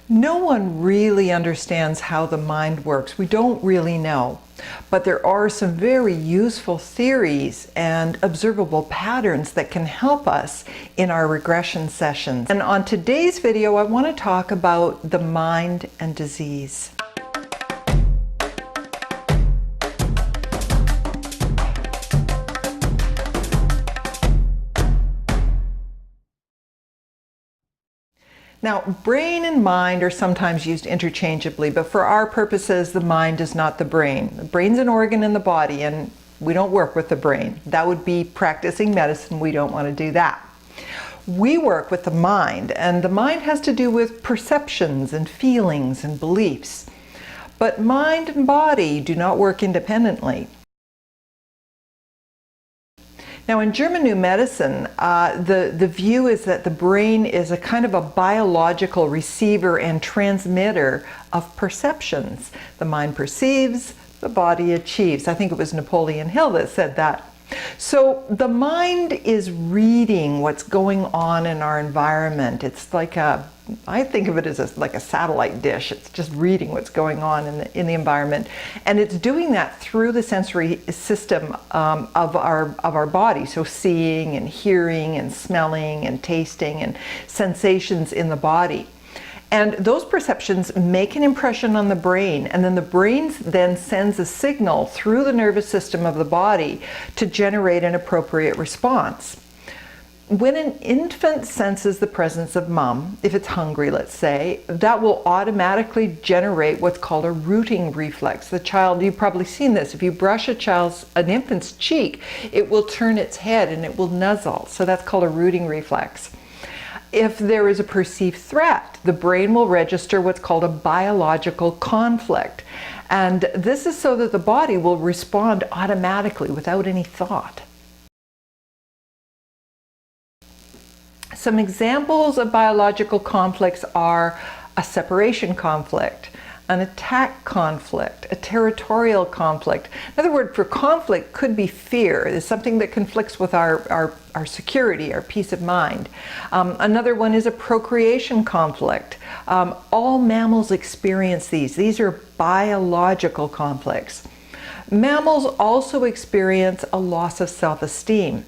No one really understands how the mind works. We don't really know. But there are some very useful theories and observable patterns that can help us in our regression sessions. And on today's video, I want to talk about the mind and disease. Now, brain and mind are sometimes used interchangeably, but for our purposes, the mind is not the brain. The brain's an organ in the body, and we don't work with the brain. That would be practicing medicine. We don't want to do that. We work with the mind, and the mind has to do with perceptions and feelings and beliefs. But mind and body do not work independently. Now, in German New Medicine, the view is that the brain is a kind of a biological receiver and transmitter of perceptions. The mind perceives, the body achieves. I think it was Napoleon Hill that said that. So the mind is reading what's going on in our environment. It's like I think of it as like a satellite dish. It's just reading what's going on in the environment. And it's doing that through the sensory system of our body. So seeing and hearing and smelling and tasting and sensations in the body. And those perceptions make an impression on the brain, and then the brain then sends a signal through the nervous system of the body to generate an appropriate response. When an infant senses the presence of mom, if it's hungry, let's say, that will automatically generate what's called a rooting reflex. The child, you've probably seen this, if you brush an infant's cheek, it will turn its head and it will nuzzle. So that's called a rooting reflex. If there is a perceived threat, the brain will register what's called a biological conflict. And this is so that the body will respond automatically without any thought. Some examples of biological conflicts are a separation conflict, an attack conflict, a territorial conflict. Another word for conflict could be fear. It's something that conflicts with our security, our peace of mind. Another one is a procreation conflict. All mammals experience these. These are biological conflicts. Mammals also experience a loss of self-esteem,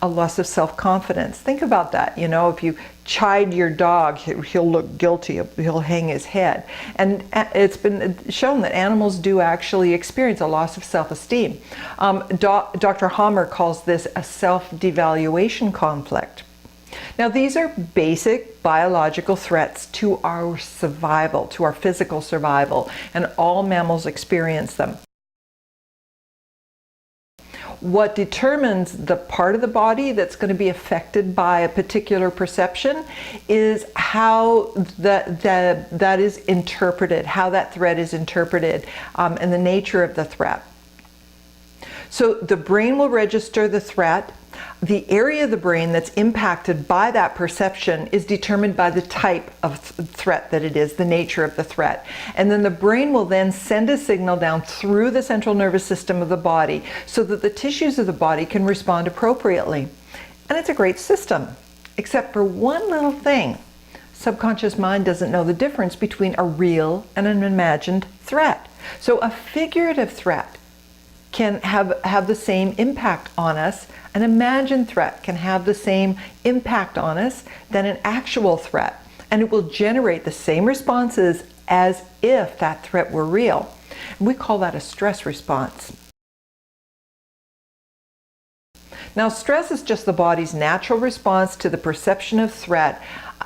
a loss of self-confidence. Think about that. You know, if you chide your dog, he'll look guilty, he'll hang his head. And it's been shown that animals do actually experience a loss of self-esteem. Dr. Hammer calls this a self-devaluation conflict. Now, these are basic biological threats to our survival, to our physical survival, and all mammals experience them. What determines the part of the body that's going to be affected by a particular perception is how that is interpreted, how that threat is interpreted, and the nature of the threat. So the brain will register the threat. The area of the brain that's impacted by that perception is determined by the type of threat that it is, the nature of the threat. And then the brain will then send a signal down through the central nervous system of the body so that the tissues of the body can respond appropriately. And it's a great system, except for one little thing. Subconscious mind doesn't know the difference between a real and an imagined threat. So a figurative threat can have the same impact on us. An imagined threat can have the same impact on us than an actual threat. And it will generate the same responses as if that threat were real. And we call that a stress response. Now, stress is just the body's natural response to the perception of threat,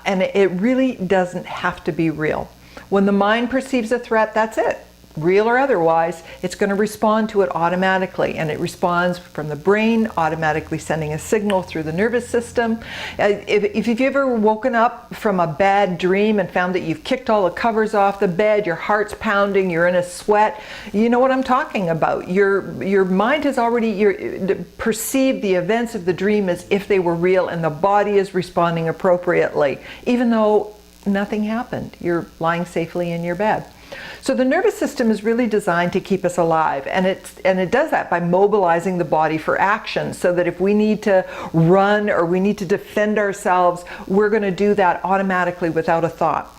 and it really doesn't have to be real. When the mind perceives a threat, that's it. Real or otherwise, it's going to respond to it automatically, and it responds from the brain, automatically sending a signal through the nervous system. If you've ever woken up from a bad dream and found that you've kicked all the covers off the bed, your heart's pounding, you're in a sweat, you know what I'm talking about. Your mind has already perceived the events of the dream as if they were real, and the body is responding appropriately, even though nothing happened. You're lying safely in your bed. So the nervous system is really designed to keep us alive, and it does that by mobilizing the body for action, so that if we need to run or we need to defend ourselves, we're going to do that automatically without a thought.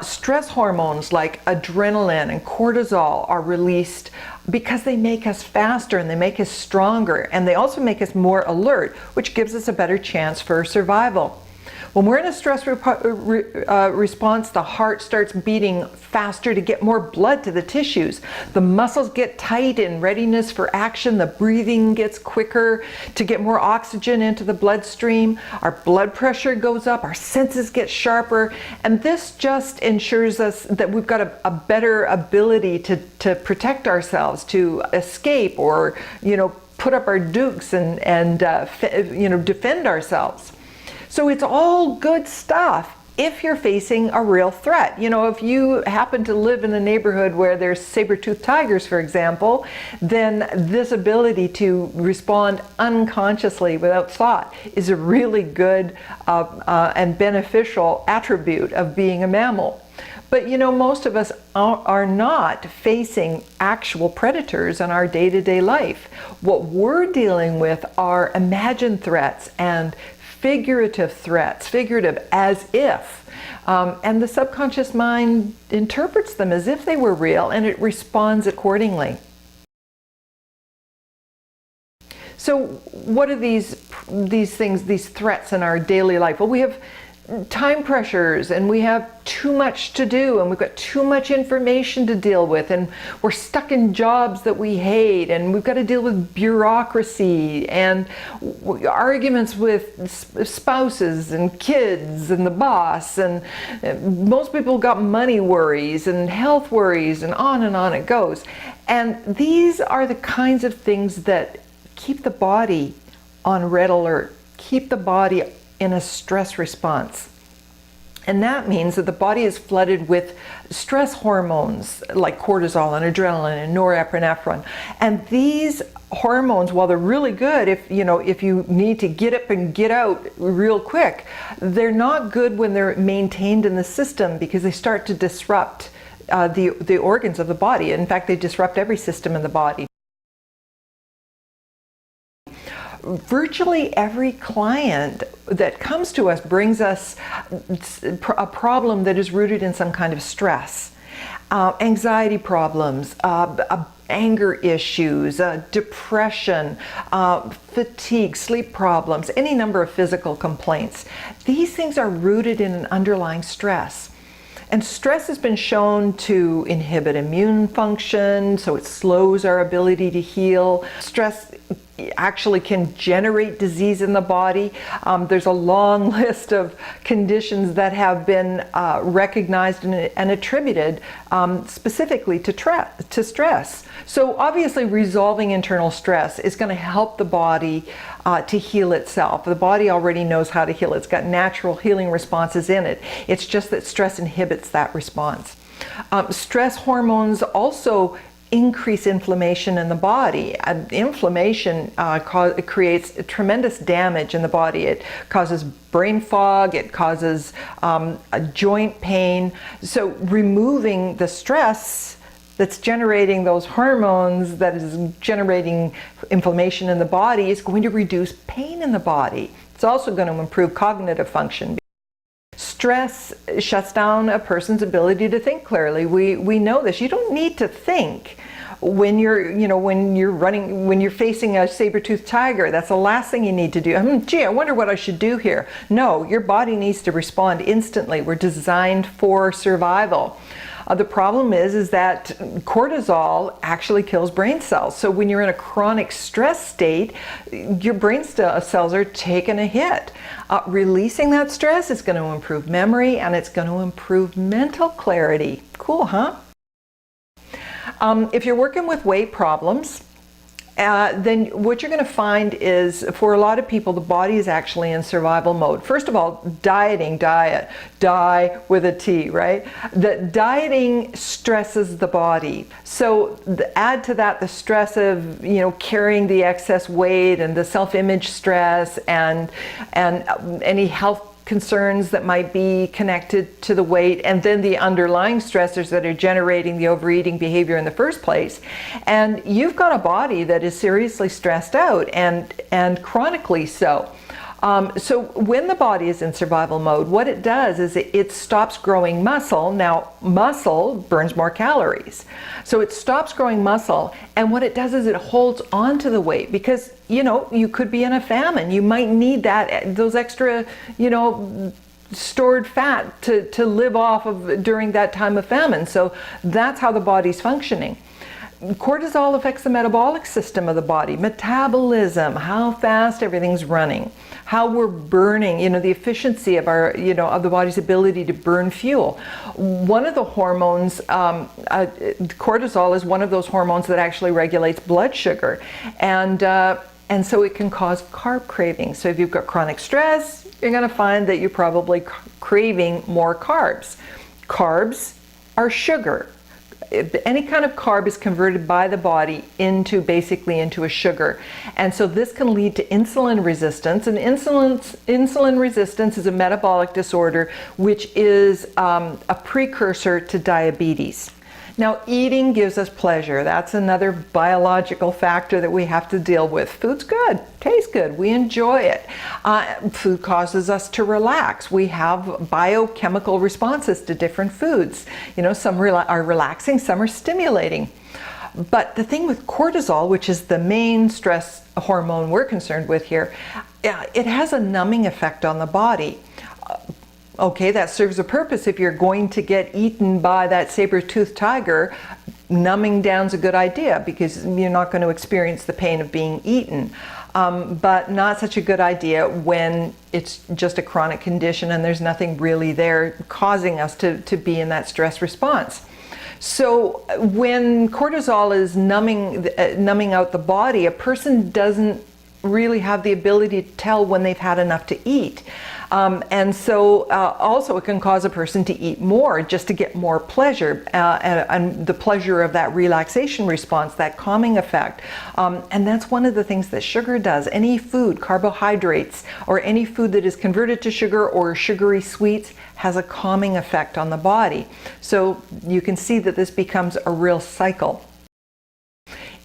Stress hormones like adrenaline and cortisol are released because they make us faster and they make us stronger, and they also make us more alert, which gives us a better chance for survival. When we're in a stress response, the heart starts beating faster to get more blood to the tissues. The muscles get tight in readiness for action. The breathing gets quicker to get more oxygen into the bloodstream. Our blood pressure goes up. Our senses get sharper. And this just ensures us that we've got a better ability to protect ourselves, to escape, or, put up our dukes and defend ourselves. So it's all good stuff if you're facing a real threat. If you happen to live in a neighborhood where there's saber-toothed tigers, for example, then this ability to respond unconsciously without thought is a really good and beneficial attribute of being a mammal. But most of us are not facing actual predators in our day-to-day life. What we're dealing with are imagined threats and figurative threats, figurative as if. And the subconscious mind interprets them as if they were real, and it responds accordingly. So what are these things, these threats in our daily life? Well, we have time pressures, and we have too much to do, and we've got too much information to deal with, and we're stuck in jobs that we hate, and we've got to deal with bureaucracy and arguments with spouses and kids and the boss, and most people got money worries and health worries, and on it goes. And these are the kinds of things that keep the body on red alert, keep the body in a stress response. And that means that the body is flooded with stress hormones like cortisol and adrenaline and norepinephrine. And these hormones, while they're really good if you need to get up and get out real quick, they're not good when they're maintained in the system, because they start to disrupt the organs of the body. In fact, they disrupt every system in the body. Virtually every client that comes to us brings us a problem that is rooted in some kind of stress. Anxiety problems, anger issues, depression, fatigue, sleep problems, any number of physical complaints. These things are rooted in an underlying stress. And stress has been shown to inhibit immune function, so it slows our ability to heal. Stress actually can generate disease in the body. There's a long list of conditions that have been recognized and attributed specifically to stress. So obviously resolving internal stress is going to help the body to heal itself. The body already knows how to heal. It's got natural healing responses in it. It's just that stress inhibits that response. Stress hormones also increase inflammation in the body. Inflammation creates tremendous damage in the body. It causes brain fog, it causes joint pain. So removing the stress that's generating those hormones, that is generating inflammation in the body, is going to reduce pain in the body. It's also going to improve cognitive function. Stress shuts down a person's ability to think clearly. We know this. You don't need to think when you're facing a saber-toothed tiger. That's the last thing you need to do. Gee, I wonder what I should do here. No, your body needs to respond instantly. We're designed for survival. The problem is that cortisol actually kills brain cells. So when you're in a chronic stress state, your brain cells are taking a hit. Releasing that stress is going to improve memory, and it's going to improve mental clarity. Cool, huh? If you're working with weight problems, then what you're going to find is, for a lot of people, the body is actually in survival mode. First of all, die with a T, right? The dieting stresses the body. So add to that the stress of carrying the excess weight, and the self-image stress, and any health concerns that might be connected to the weight, and then the underlying stressors that are generating the overeating behavior in the first place. And you've got a body that is seriously stressed out, and chronically so. So when the body is in survival mode, what it does is it stops growing muscle. Now, muscle burns more calories. So it stops growing muscle, and what it does is it holds on to the weight, because, you know, you could be in a famine. You might need those extra, you know, stored fat to live off of during that time of famine. So that's how the body's functioning. Cortisol affects the metabolic system of the body, metabolism, how fast everything's running, how we're burning, you know, the efficiency of our, you know, of the body's ability to burn fuel. One of the hormones, cortisol is one of those hormones that actually regulates blood sugar, and so it can cause carb cravings. So if you've got chronic stress, you're going to find that you're probably craving more carbs. Carbs are sugar. Any kind of carb is converted by the body basically into a sugar, and so this can lead to insulin resistance. And insulin resistance is a metabolic disorder which is a precursor to diabetes. Now, eating gives us pleasure. That's another biological factor that we have to deal with. Food's good, tastes good, we enjoy it. Food causes us to relax. We have biochemical responses to different foods. You know, some are relaxing, some are stimulating. But the thing with cortisol, which is the main stress hormone we're concerned with here, it has a numbing effect on the body. Okay, that serves a purpose. If you're going to get eaten by that saber-toothed tiger, numbing down's a good idea, because you're not going to experience the pain of being eaten. But not such a good idea when it's just a chronic condition and there's nothing really there causing us to be in that stress response. So when cortisol is numbing out the body, a person doesn't really have the ability to tell when they've had enough to eat. And so also it can cause a person to eat more just to get more pleasure, and the pleasure of that relaxation response, that calming effect. And that's one of the things that sugar does. Any food, carbohydrates, or any food that is converted to sugar or sugary sweets has a calming effect on the body. So you can see that this becomes a real cycle.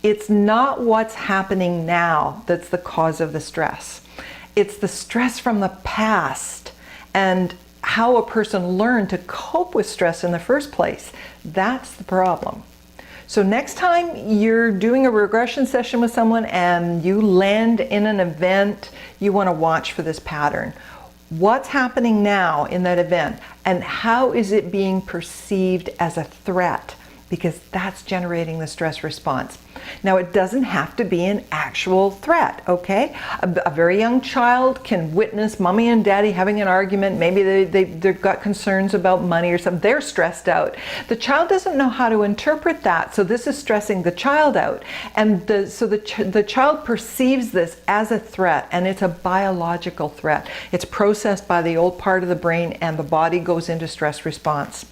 It's not what's happening now that's the cause of the stress. It's the stress from the past and how a person learned to cope with stress in the first place. That's the problem. So next time you're doing a regression session with someone and you land in an event, you want to watch for this pattern. What's happening now in that event, and how is it being perceived as a threat? Because that's generating the stress response. Now, it doesn't have to be an actual threat, okay? A very young child can witness mommy and daddy having an argument. Maybe they've got concerns about money or something. They're stressed out. The child doesn't know how to interpret that, so this is stressing the child out. And so the child perceives this as a threat, and it's a biological threat. It's processed by the old part of the brain, and the body goes into stress response.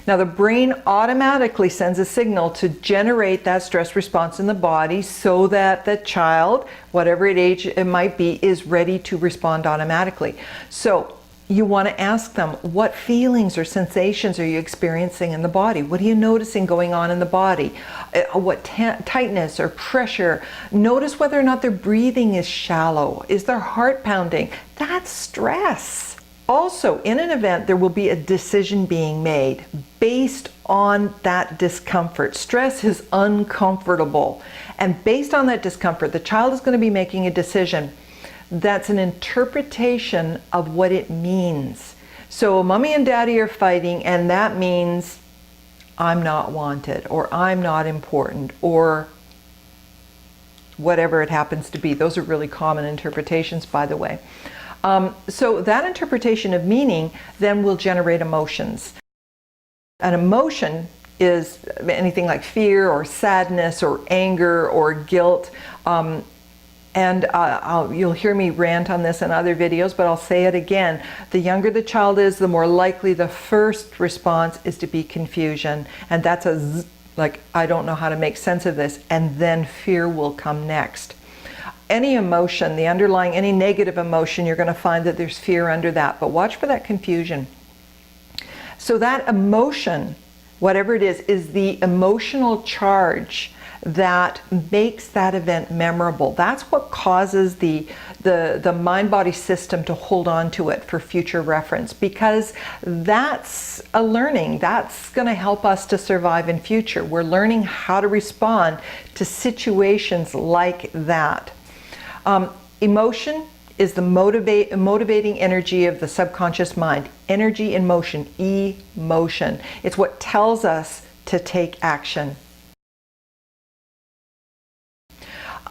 Now, the brain automatically sends a signal to generate that stress response in the body so that the child, whatever age it might be, is ready to respond automatically. So you want to ask them, what feelings or sensations are you experiencing in the body? What are you noticing going on in the body? What tightness or pressure? Notice whether or not their breathing is shallow. Is their heart pounding? That's stress. Also, in an event, there will be a decision being made based on that discomfort. Stress is uncomfortable. And based on that discomfort, the child is going to be making a decision that's an interpretation of what it means. So mommy and daddy are fighting, and that means I'm not wanted, or I'm not important, or whatever it happens to be. Those are really common interpretations, by the way. So that interpretation of meaning then will generate emotions. An emotion is anything like fear or sadness or anger or guilt. You'll hear me rant on this in other videos, but I'll say it again. The younger the child is, the more likely the first response is to be confusion. And that's like, I don't know how to make sense of this. And then fear will come next. Any emotion, any negative emotion, you're going to find that there's fear under that. But watch for that confusion. So that emotion, whatever it is the emotional charge that makes that event memorable. That's what causes the mind-body system to hold on to it for future reference, because that's a learning. That's going to help us to survive in future. We're learning how to respond to situations like that. Emotion is the motivating energy of the subconscious mind. Energy in motion, emotion. It's what tells us to take action.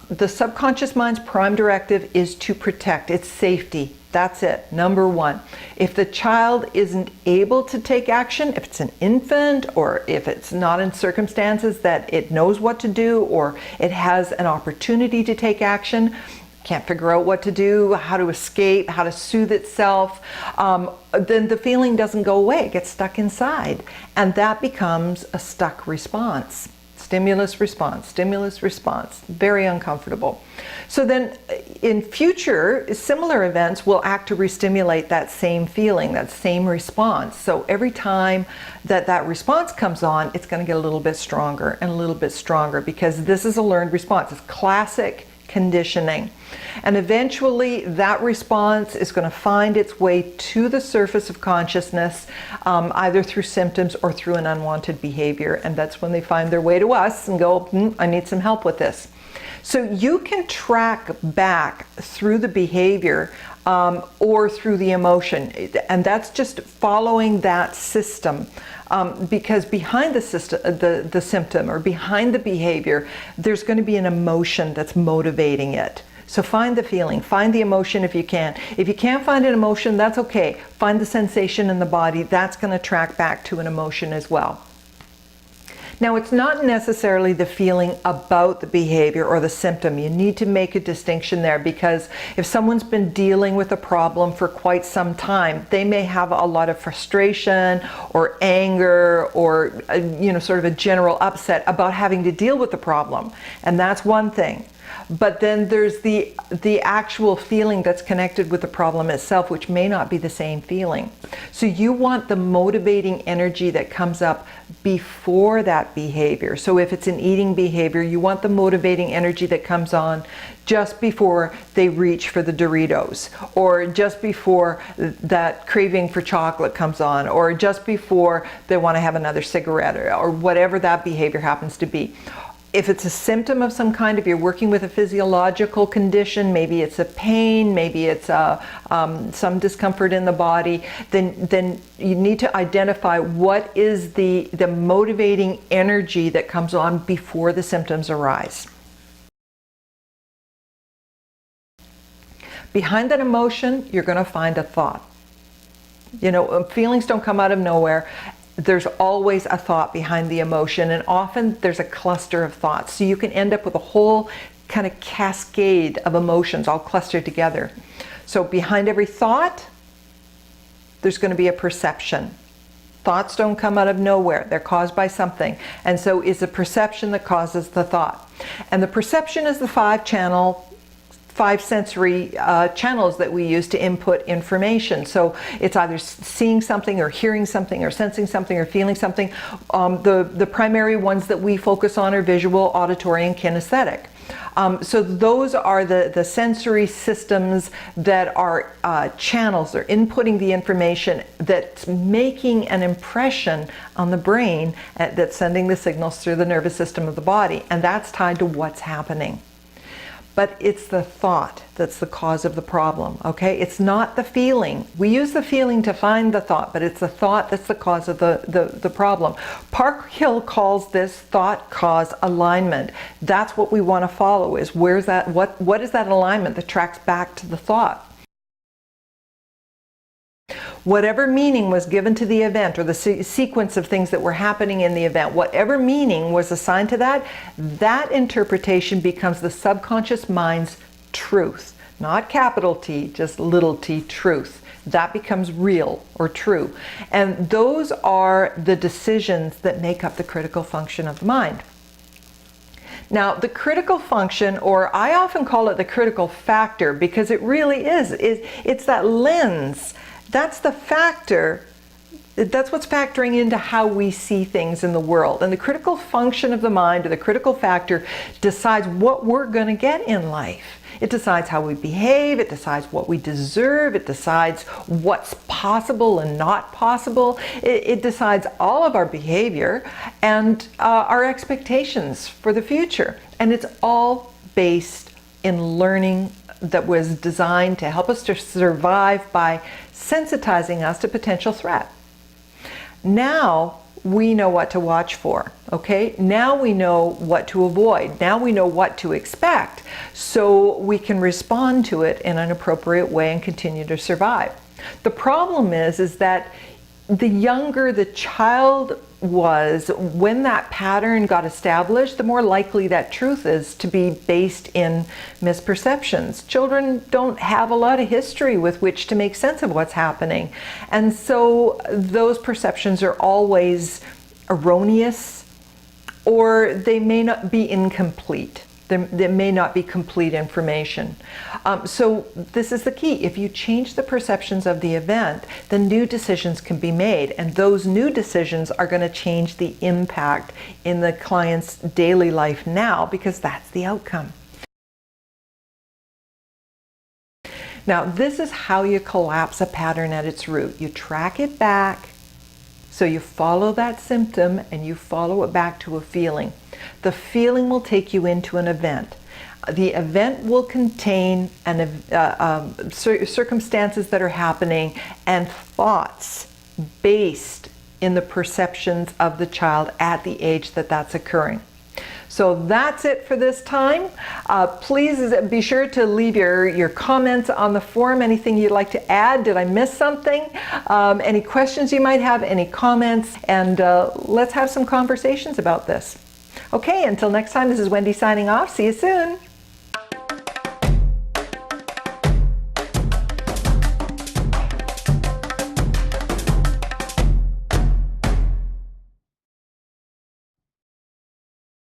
The subconscious mind's prime directive is to protect. It's safety. That's it, number one. If the child isn't able to take action, if it's an infant, or if it's not in circumstances that it knows what to do, or it has an opportunity to take action, can't figure out what to do, how to escape, how to soothe itself, then the feeling doesn't go away. It gets stuck inside. And that becomes a stuck response. Stimulus response, very uncomfortable. So then in future, similar events will act to re-stimulate that same feeling, that same response. So every time that response comes on, it's going to get a little bit stronger and a little bit stronger, because this is a learned response. It's classic conditioning. And eventually that response is going to find its way to the surface of consciousness, either through symptoms or through an unwanted behavior. And that's when they find their way to us and go, I need some help with this. So you can track back through the behavior or through the emotion. And that's just following that system. Because behind the symptom or behind the behavior, there's going to be an emotion that's motivating it. So find the feeling, find the emotion if you can. If you can't find an emotion, that's okay. Find the sensation in the body. That's going to track back to an emotion as well. Now, it's not necessarily the feeling about the behavior or the symptom. You need to make a distinction there, because if someone's been dealing with a problem for quite some time, they may have a lot of frustration or anger or sort of a general upset about having to deal with the problem. And that's one thing. But then there's the actual feeling that's connected with the problem itself, which may not be the same feeling. So you want the motivating energy that comes up before that behavior. So if it's an eating behavior, you want the motivating energy that comes on just before they reach for the Doritos, or just before that craving for chocolate comes on, or just before they want to have another cigarette, or whatever that behavior happens to be. If it's a symptom of some kind, if you're working with a physiological condition, maybe it's a pain, maybe it's some discomfort in the body, then you need to identify what is the motivating energy that comes on before the symptoms arise. Behind that emotion, you're going to find a thought. Feelings don't come out of nowhere. There's always a thought behind the emotion, and often there's a cluster of thoughts. So you can end up with a whole kind of cascade of emotions all clustered together. So behind every thought, there's going to be a perception. Thoughts don't come out of nowhere. They're caused by something. And so it's the perception that causes the thought. And the perception is the five sensory channels that we use to input information. So it's either seeing something or hearing something or sensing something or feeling something. The primary ones that we focus on are visual, auditory, and kinesthetic. So those are the sensory systems that are channels. They're inputting the information that's making an impression on the brain that's sending the signals through the nervous system of the body. And that's tied to what's happening. But it's the thought that's the cause of the problem, okay? It's not the feeling. We use the feeling to find the thought, but it's the thought that's the cause of the problem. Park-Hill calls this thought-cause alignment. That's what we want to follow, is where's that, what is that alignment that tracks back to the thought? Whatever meaning was given to the event, or the sequence of things that were happening in the event, whatever meaning was assigned to that, that interpretation becomes the subconscious mind's truth. Not capital T, just little t, truth. That becomes real or true. And those are the decisions that make up the critical function of the mind. Now, the critical function, or I often call it the critical factor, because it really is. It's that lens. That's the factor That's what's factoring into how we see things in the world. And the critical function of the mind, or the critical factor, decides what we're going to get in life. It decides how we behave, it decides what we deserve, it decides what's possible and not possible. It decides all of our behavior and our expectations for the future. And it's all based in learning that was designed to help us to survive by sensitizing us to potential threat. Now we know what to watch for, okay? Now we know what to avoid. Now we know what to expect, so we can respond to it in an appropriate way and continue to survive. The problem is that the younger the child was, when that pattern got established, the more likely that truth is to be based in misperceptions. Children don't have a lot of history with which to make sense of what's happening. And so those perceptions are always erroneous, or they may not be incomplete. There may not be complete information. So this is the key. If you change the perceptions of the event, then new decisions can be made. And those new decisions are going to change the impact in the client's daily life now, because that's the outcome. Now, this is how you collapse a pattern at its root. You track it back. So you follow that symptom and you follow it back to a feeling. The feeling will take you into an event. The event will contain circumstances that are happening and thoughts based in the perceptions of the child at the age that that's occurring. So that's it for this time. Please be sure to leave your comments on the forum. Anything you'd like to add? Did I miss something? Any questions you might have, any comments, and let's have some conversations about this. Okay, until next time, this is Wendie signing off. See you soon.